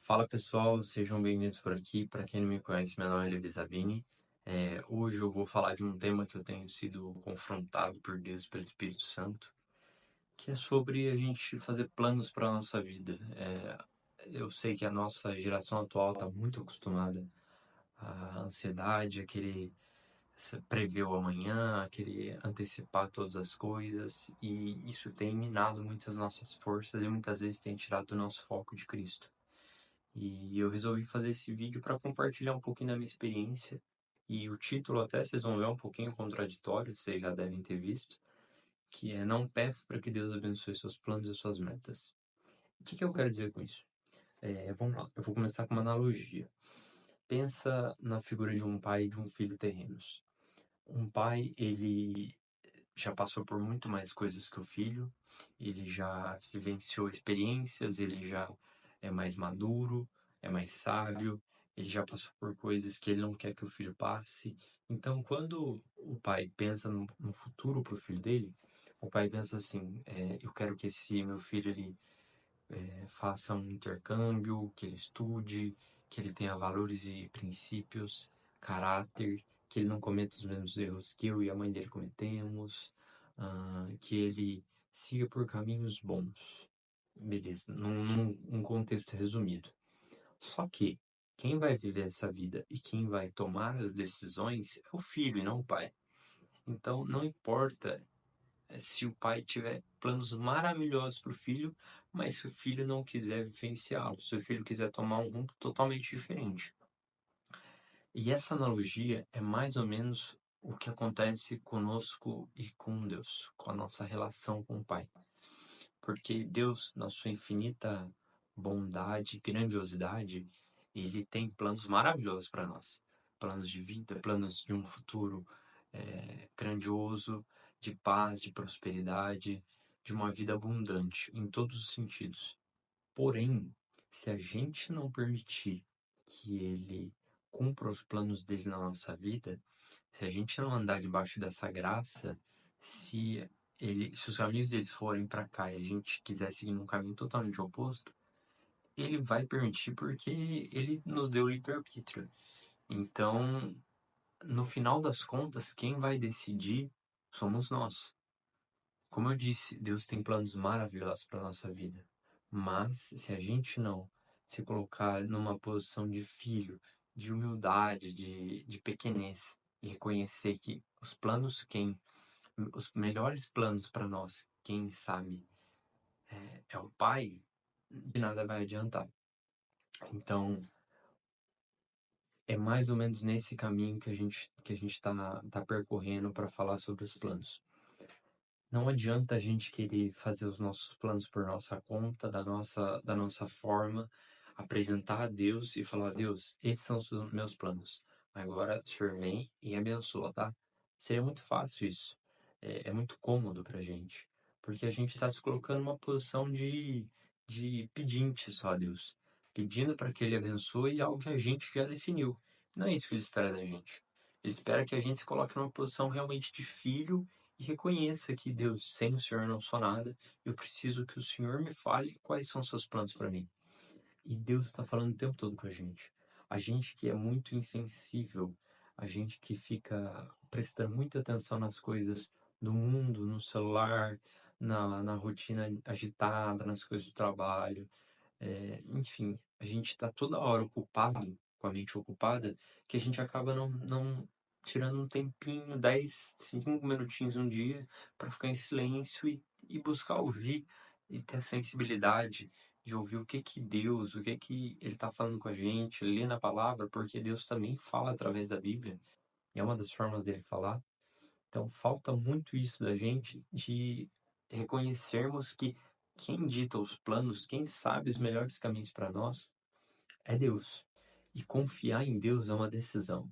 Fala pessoal, sejam bem-vindos por aqui. Para quem não me conhece, meu nome é Levi Zabini. Hoje eu vou falar de um tema que eu tenho sido confrontado por Deus, pelo Espírito Santo, que é sobre a gente fazer planos para a nossa vida. Eu sei que a nossa geração atual está muito acostumada à ansiedade, a querer prever o amanhã, a querer antecipar todas as coisas, e isso tem minado muitas nossas forças e muitas vezes tem tirado o nosso foco de Cristo. E eu resolvi fazer esse vídeo para compartilhar um pouquinho da minha experiência. E o título até vocês vão ver um pouquinho contraditório, vocês já devem ter visto, que é Não peça para que Deus abençoe seus planos e suas metas. O que eu quero dizer com isso? Vamos lá, eu vou começar com uma analogia. Pensa na figura de um pai e de um filho terrenos. Um pai, ele já passou por muito mais coisas que o filho, ele já vivenciou experiências, ele já é mais maduro, é mais sábio, ele já passou por coisas que ele não quer que o filho passe. Então, quando o pai pensa no futuro para o filho dele, o pai pensa assim: eu quero que esse meu filho ele faça um intercâmbio, que ele estude, que ele tenha valores e princípios, caráter, que ele não cometa os mesmos erros que eu e a mãe dele cometemos, que ele siga por caminhos bons. Beleza, num contexto resumido. Só que quem vai viver essa vida e quem vai tomar as decisões é o filho e não o pai. Então não importa se o pai tiver planos maravilhosos para o filho, mas se o filho não quiser vivenciá-lo, se o filho quiser tomar um rumo totalmente diferente. E essa analogia é mais ou menos o que acontece conosco e com Deus, com a nossa relação com o Pai. Porque Deus, na sua infinita bondade, grandiosidade, ele tem planos maravilhosos para nós. Planos de vida, planos de um futuro grandioso, de paz, de prosperidade, de uma vida abundante em todos os sentidos. Porém, se a gente não permitir que ele cumpra os planos dele na nossa vida, se a gente não andar debaixo dessa graça, se os caminhos deles forem para cá e a gente quiser seguir num caminho totalmente oposto, ele vai permitir porque ele nos deu livre-arbítrio. Então, no final das contas, quem vai decidir somos nós. Como eu disse, Deus tem planos maravilhosos para a nossa vida. Mas se a gente não se colocar numa posição de filho, de humildade, de pequenez, e reconhecer que os melhores planos para nós, quem sabe, é o Pai, de nada vai adiantar. Então, é mais ou menos nesse caminho que a gente tá percorrendo para falar sobre os planos. Não adianta a gente querer fazer os nossos planos por nossa conta, da nossa forma, apresentar a Deus e falar: Deus, esses são os meus planos. Agora o Senhor vem e abençoa, tá? Seria muito fácil isso. É muito cômodo pra gente. Porque a gente está se colocando numa posição de pedinte só a Deus. Pedindo para que Ele abençoe algo que a gente já definiu. Não é isso que Ele espera da gente. Ele espera que a gente se coloque numa posição realmente de filho e reconheça que, Deus, sem o Senhor não sou nada, eu preciso que o Senhor me fale quais são os seus planos para mim. E Deus está falando o tempo todo com a gente. A gente que é muito insensível, a gente que fica prestando muita atenção nas coisas do mundo, no celular, na rotina agitada, nas coisas do trabalho. Enfim, a gente está toda hora ocupado, com a mente ocupada, que a gente acaba não tirando um tempinho, 10, 5 minutinhos um dia, para ficar em silêncio e buscar ouvir e ter a sensibilidade de ouvir o que que Deus, o que que Ele está falando com a gente, ler na palavra, porque Deus também fala através da Bíblia, e é uma das formas dele falar. Então falta muito isso da gente de reconhecermos que quem dita os planos, quem sabe os melhores caminhos para nós é Deus. E confiar em Deus é uma decisão.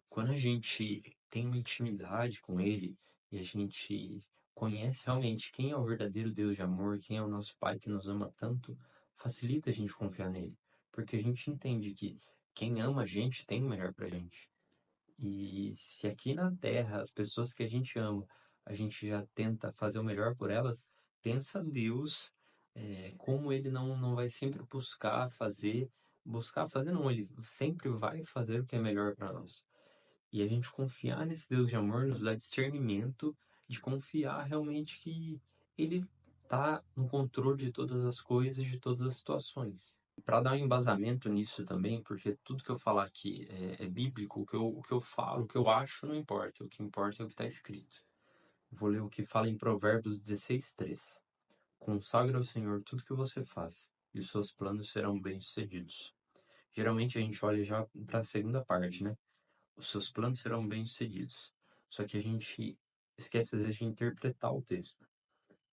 Quando a gente tem uma intimidade com Ele e a gente conhece realmente quem é o verdadeiro Deus de amor, quem é o nosso Pai que nos ama tanto, facilita a gente confiar nele. Porque a gente entende que quem ama a gente tem o melhor pra gente. E se aqui na Terra as pessoas que a gente ama, a gente já tenta fazer o melhor por elas, pensa Deus, como Ele não vai sempre buscar fazer buscar fazer, não, ele sempre vai fazer o que é melhor para nós. E a gente confiar nesse Deus de amor nos dá discernimento de confiar realmente que ele está no controle de todas as coisas, de todas as situações. Para dar um embasamento nisso também, porque tudo que eu falar aqui é bíblico, o que eu falo, o que eu acho não importa, o que importa é o que está escrito. Vou ler o que fala em Provérbios 16:3. Consagra ao Senhor tudo que você faz, e os seus planos serão bem-sucedidos. Geralmente a gente olha já para a segunda parte, né? Os seus planos serão bem-sucedidos. Só que a gente esquece às vezes de interpretar o texto.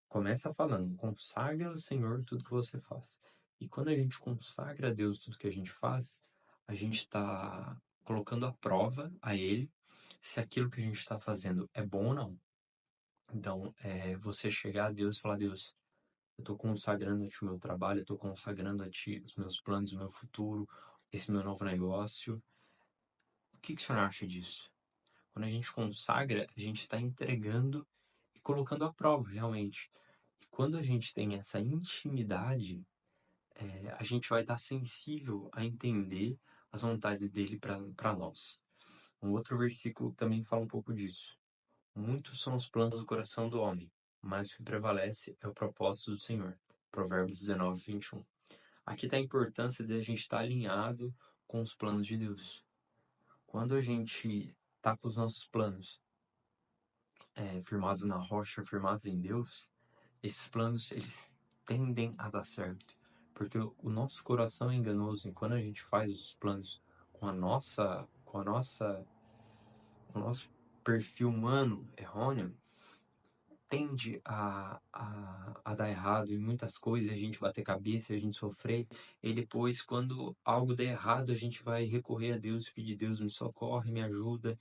Começa falando, consagra ao Senhor tudo que você faz. E quando a gente consagra a Deus tudo que a gente faz, a gente está colocando à prova a Ele se aquilo que a gente está fazendo é bom ou não. Então, você chegar a Deus e falar, Deus, eu estou consagrando a Ti o meu trabalho, eu estou consagrando a Ti os meus planos, o meu futuro, esse meu novo negócio. O que o Senhor acha disso? Quando a gente consagra, a gente está entregando e colocando à prova, realmente. E quando a gente tem essa intimidade, a gente vai estar sensível a entender as vontades dele para nós. Um outro versículo também fala um pouco disso. Muitos são os planos do coração do homem, mas o que prevalece é o propósito do Senhor. Provérbios 19:21. Aqui está a importância de a gente estar alinhado com os planos de Deus. Quando a gente está com os nossos planos firmados na rocha, firmados em Deus, esses planos eles tendem a dar certo, porque o nosso coração é enganoso e quando a gente faz os planos com o nosso perfil humano errôneo, tende a dar errado em muitas coisas, a gente bater cabeça, a gente sofrer, e depois, quando algo der errado, a gente vai recorrer a Deus e pedir, Deus me socorre, me ajuda,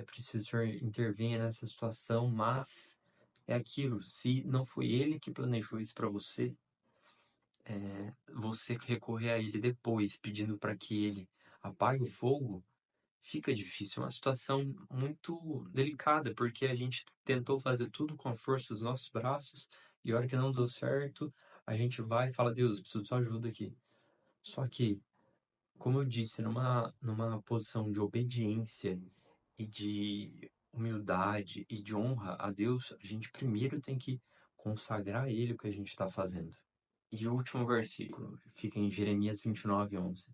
preciso que o Senhor intervenha nessa situação, mas é aquilo, se não foi Ele que planejou isso para você, você recorrer a Ele depois, pedindo para que Ele apague o fogo, fica difícil. É uma situação muito delicada, porque a gente tentou fazer tudo com a força dos nossos braços, e a hora que não deu certo, a gente vai e fala, Deus, eu preciso de sua ajuda aqui. Só que, como eu disse, numa posição de obediência e de humildade e de honra a Deus, a gente primeiro tem que consagrar a Ele o que a gente está fazendo. E o último versículo fica em Jeremias 29:11.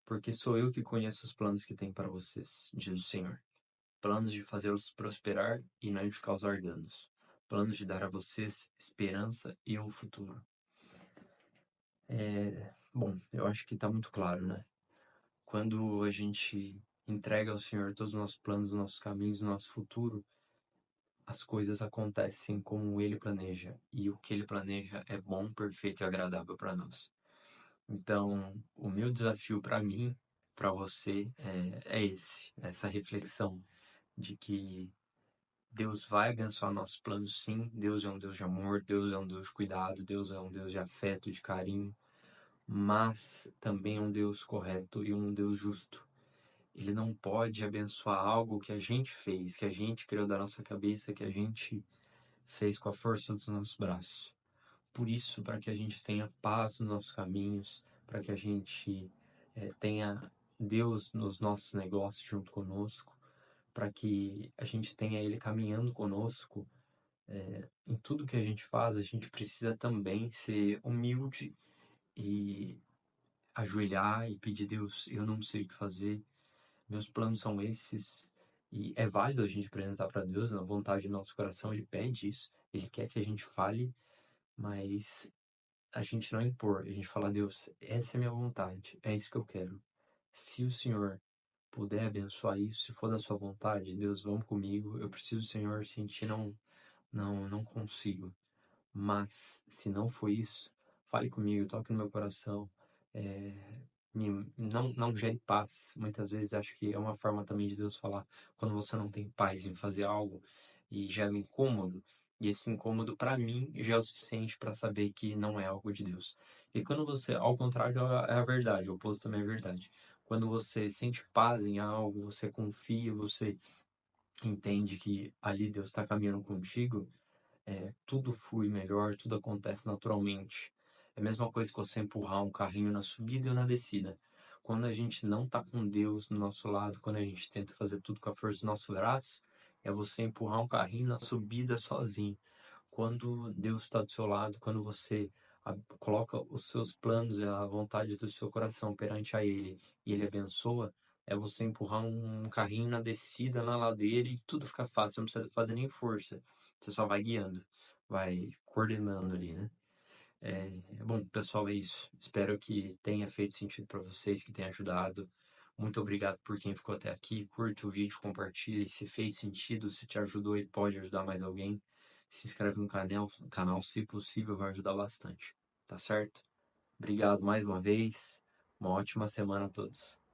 Porque sou eu que conheço os planos que tenho para vocês, diz o Senhor. Planos de fazê-los prosperar e não de causar danos. Planos de dar a vocês esperança e um futuro. Bom, eu acho que está muito claro, né? Quando a gente entrega ao Senhor todos os nossos planos, os nossos caminhos, o nosso futuro, as coisas acontecem como Ele planeja. E o que Ele planeja é bom, perfeito e agradável para nós. Então, o meu desafio para mim, para você, essa reflexão de que Deus vai abençoar nossos planos, sim. Deus é um Deus de amor, Deus é um Deus de cuidado, Deus é um Deus de afeto, de carinho, mas também é um Deus correto e um Deus justo. Ele não pode abençoar algo que a gente fez, que a gente criou da nossa cabeça, que a gente fez com a força dos nossos braços. Por isso, para que a gente tenha paz nos nossos caminhos, para que a gente tenha Deus nos nossos negócios junto conosco, para que a gente tenha Ele caminhando conosco, em tudo que a gente faz, a gente precisa também ser humilde e ajoelhar e pedir, Deus, eu não sei o que fazer, meus planos são esses. E é válido a gente apresentar para Deus, na vontade do nosso coração, Ele pede isso, Ele quer que a gente fale, mas a gente não impor, a gente fala, Deus, essa é a minha vontade, é isso que eu quero. Se o Senhor puder abençoar isso, se for da sua vontade, Deus, vamos comigo, eu preciso, Senhor, sentir, não consigo. Mas, se não for isso, fale comigo, toque no meu coração, não gere paz. Muitas vezes acho que é uma forma também de Deus falar quando você não tem paz em fazer algo e gera um incômodo. E esse incômodo, para mim, já é o suficiente para saber que não é algo de Deus. E quando você, ao contrário, é a verdade, o oposto também é verdade. Quando você sente paz em algo, você confia, você entende que ali Deus está caminhando contigo, tudo flui melhor, tudo acontece naturalmente. É a mesma coisa que você empurrar um carrinho na subida ou na descida. Quando a gente não tá com Deus no nosso lado, quando a gente tenta fazer tudo com a força do nosso braço, é você empurrar um carrinho na subida sozinho. Quando Deus está do seu lado, quando você coloca os seus planos e a vontade do seu coração perante a Ele e Ele abençoa, é você empurrar um carrinho na descida, na ladeira e tudo fica fácil, você não precisa fazer nem força. Você só vai guiando, vai coordenando ali, né? Bom, pessoal, é isso. Espero que tenha feito sentido para vocês, que tenha ajudado. Muito obrigado por quem ficou até aqui. Curte o vídeo, compartilhe. Se fez sentido, se te ajudou e pode ajudar mais alguém, se inscreve no canal, se possível, vai ajudar bastante. Tá certo? Obrigado mais uma vez. Uma ótima semana a todos.